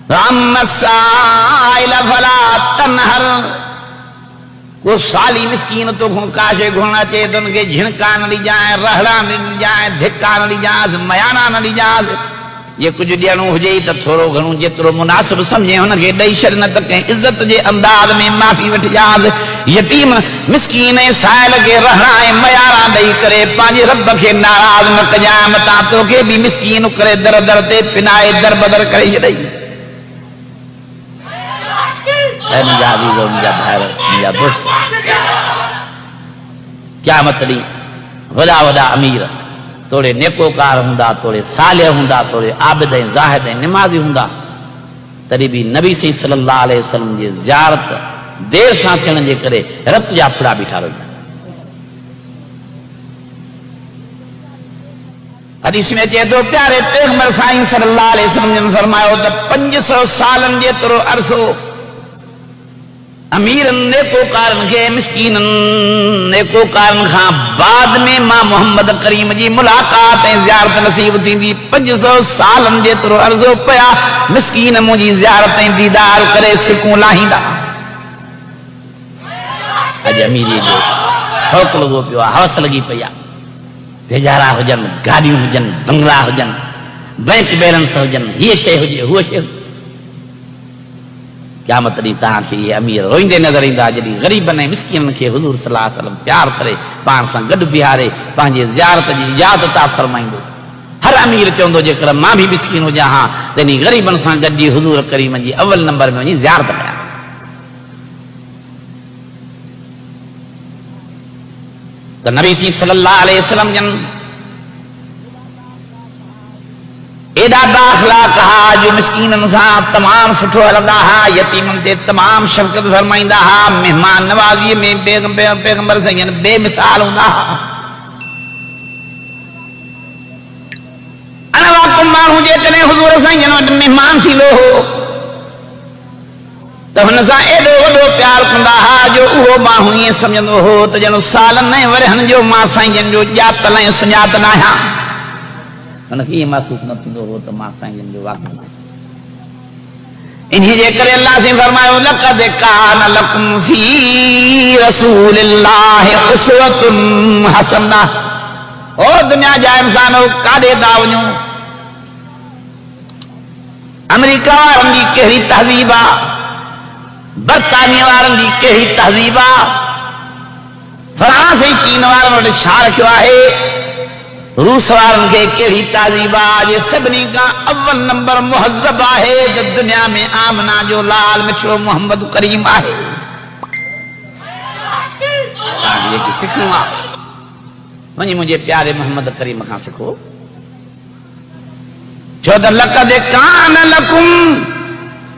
اما السائل فلا تنہر وہ سوالی مسکین تو کاشے گھوڑنا چاہے تو ان کے جھنکا نہ لی جائیں رہڑا نہ لی جائیں دھکا نہ لی جائیں میانا نہ لی جائیں یہ کچھ ڈیانو ہو جائی تو تھوڑو گھنو جترو مناسب سمجھے ان کے ڈئی شر نہ تکیں عزت جے انداز میں معافی وٹھ جاز یتیم مسکین سائل کے رہڑائیں میارا دئی کرے پانچ رب کے ناراض نہ کجائیں متا تو کے بھی مسکین کرے در در تے پنائے در بدر کرے جڑئی اے مجھا عزیزو مجھا بھائر مجھا دوست کیا مطلی ودا ودا امیر توڑے نیکوکار ہوندا توڑے صالح ہوندا توڑے عابدیں زاہدیں نمازی ہوندا تری بھی نبی صلی اللہ علیہ وسلم جی زیارت دیر سان تھیڻ جے کرے رت جا پھڑا بیٹھا رہا حدیث میں چاہے تو پیارے پیغمبر سائیں صلی اللہ علیہ وسلم نے فرمایا تو 500 سالن جے ترو عرصو امیرن نیکوکارن کے مسکینن نیکوکارن خان بعد میں ماں محمد کریم جی ملاقات زیارت نصیب تھی دی 500 سالن جے ترو عرضو پیا مسکین مجھے زیارتیں دیدار کرے سکوں لاہی دا اج امیری جو شوق لگو پیو حوص لگی پیا بھیجارا ہو جن گاڑی ہو جن بنگلہ ہو جن بینک بیلنس ہو جن یہ شے ہو جے وہ شے کیا مطلب تاں کہ یہ امیر روئندے نظر ایندا جڑی غریب نے مسکین کے حضور صلی اللہ علیہ وسلم پیار کرے پان سان گڈ بیہارے پانجے زیارت جی یاد عطا فرمائندو ہر امیر چوندو جے کر ماں بھی مسکین ہو جا ہاں تنی غریبن سان گڈی حضور کریم جی اول نمبر میں وñi زیارت کریا تو نبی صلی اللہ علیہ وسلم جن ایڈا داخلہ کہا جو مسکین انسان تمام سٹھو ہلدا ہا یتیمن تے تمام شفقت فرمائندہ ہا مہمان نوازی میں پیغمبر سین بے مثال ہوندا ہا انا واقم مانو جے کنے حضور سین مہمان تھی لو ہو تو ہن سا ایڈو وڈو پیار کندا ہا جو او ماں ہوئی سمجھندو ہو تو جنو سالن نہیں ورہن جو ماں سین جو جات لائیں سنجات نہ ہا انہیں یہ محسوس نہ تھو ہو تو ماں سائیں جو واقع ہے انہی جے کرے اللہ سے فرمایا لقد کان لکم فی رسول اللہ اسوۃ حسنہ او دنیا جا انسانو کاڈے دا ونجو امریکہ وارن دی کہڑی تہذیب آ برطانیہ وارن دی کہڑی تہذیب آ فرانس چین وارن وٹھ چھا رکھیو ہے روس وارن کے کیڑی تہذیب آج سبنی کا اول نمبر مہذب ہے جو دنیا میں آمنا جو لال مچھرو محمد کریم ہے یہ کہ سکھوں آپ مجھے پیارے محمد کریم کہاں سکھو جو در لقد کان لکم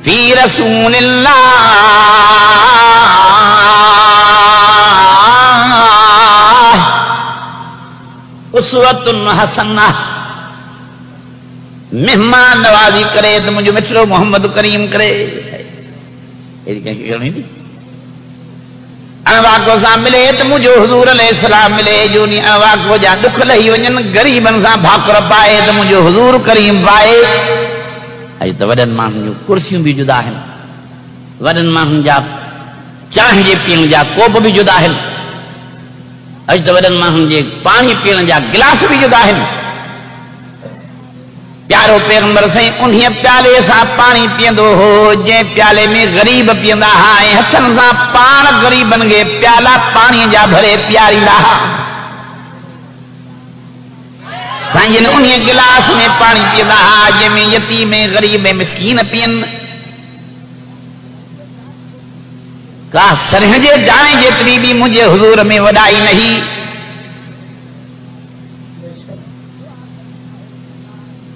فی رسول اللہ اسوۃ حسنہ مہمان نوازی کرے تو مجھے مچھرو محمد کریم کرے یہ کہیں کہ کرنی تھی انواق کو سا ملے تو مجھے حضور علیہ السلام ملے جو نہیں انواق کو جا دکھ لہی ونجن غریبن سا بھاکر پائے تو مجھے حضور کریم پائے اج تو وڈن ماہن جو کرسیوں بھی جدا ہیں وڈن ماہن جا چاہیں جے پین جا کوپ بھی جدا ہیں اج تو وڈن ماہن جے پانی پین جا گلاس بھی جدا ہیں پیارو پیغمبر سائیں انہیں پیالے سا پانی پیندو ہو جے پیالے میں غریب پیندا ہائیں ہتھن سا پان غریبن گے پیالہ پانی جا بھرے پیاری لاہا سائیں جن انہیں گلاس میں پانی پیندا ہا جے میں یتیم غریب مسکین پین کا سرہجے جانے جتنی بھی مجھے حضور میں وڈائی نہیں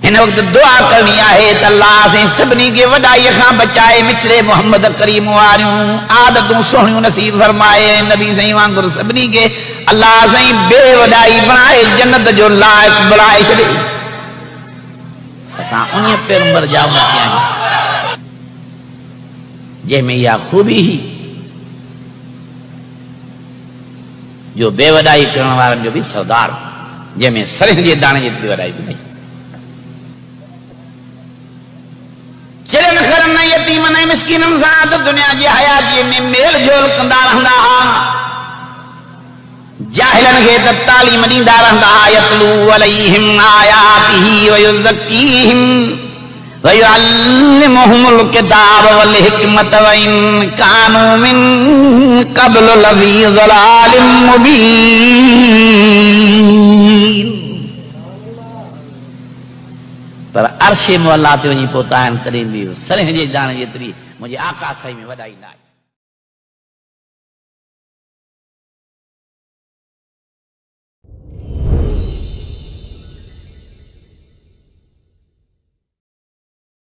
ان وقت دعا کرنی ہے تو اللہ سے سبنی کے وڈائی خاں بچائے مچھرے محمد کریم واریوں عادتوں سوہنیوں نصیب فرمائے نبی سہیں وانگر سبنی کے اللہ سہیں بے وڈائی بنائے جنت جو لائق بڑھائے شدے اساں انہیں پیغمبر جاؤ مکی آئیں جے میں یا خوبی ہی جو بے وڈائی کرنے والن جو بھی سردار جے میں سرح جے دانے جتنی وڈائی بھی نہیں چرن خرم مسکینن سان ته دنیا جي حياتي ۾ میل جول کندا رهندا جاهلن کي ته تعليم ڏيندا رهندا يتلو عليهم آياته ويزكيهم ويعلمهم الكتاب والحكمة وإن كانوا من قبل لفي ضلال مبين پر عرش مولا تے وڃي پهتا آهن تڏهن بي سرح جي ڄاڻ جيتري مجھے آقا صحيح ۾ وڏائي نہ